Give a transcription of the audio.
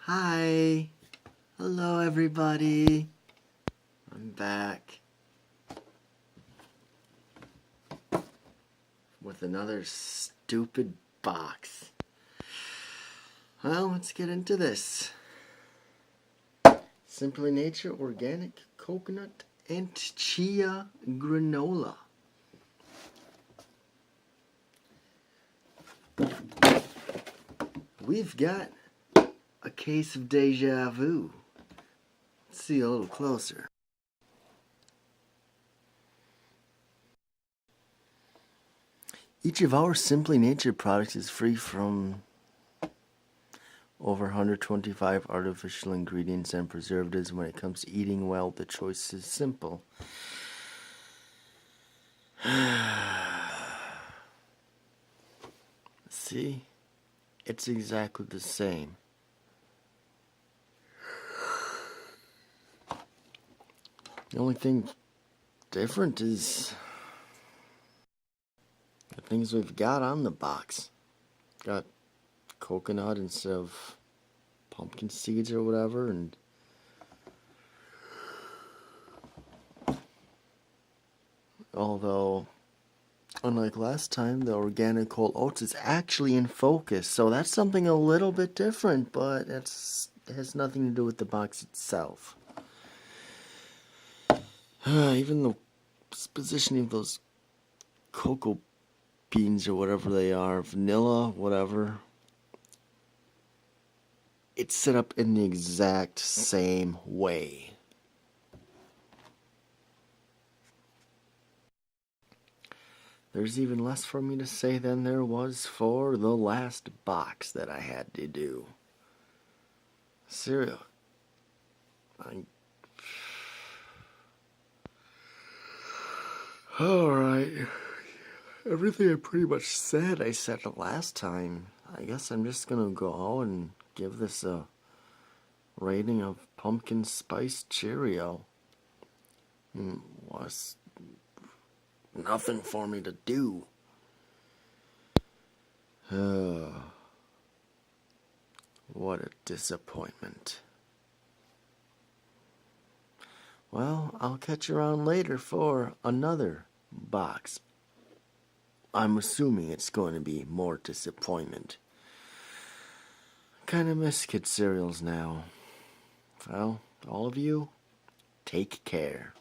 Hi. Hello, everybody. I'm back with another stupid box. Well, let's get into this. Simply Nature Organic Coconut and Chia Granola. We've got a case of deja vu. Let's see a little closer. Each of our Simply Nature products is free from over 125 artificial ingredients and preservatives. When it comes to eating well, the choice is simple. See? It's exactly the same. The only thing different is the things we've got on the box. Got coconut instead of pumpkin seeds or whatever, and although unlike last time, the organic whole oats is actually in focus, so that's something a little bit different, but it has nothing to do with the box itself. Even the positioning of those cocoa beans or whatever they are, vanilla, whatever, it's set up in the exact same way. There's even less for me to say than there was for the last box that I had to do. Cereal. Alright. Everything I pretty much said, I said it last time. I guess I'm just gonna go and give this a rating of pumpkin spice Cheerio. Was nothing for me to do. What a disappointment. Well, I'll catch you around later for another box. I'm assuming it's going to be more disappointment. Kind of miss kid cereals now. Well, all of you, take care.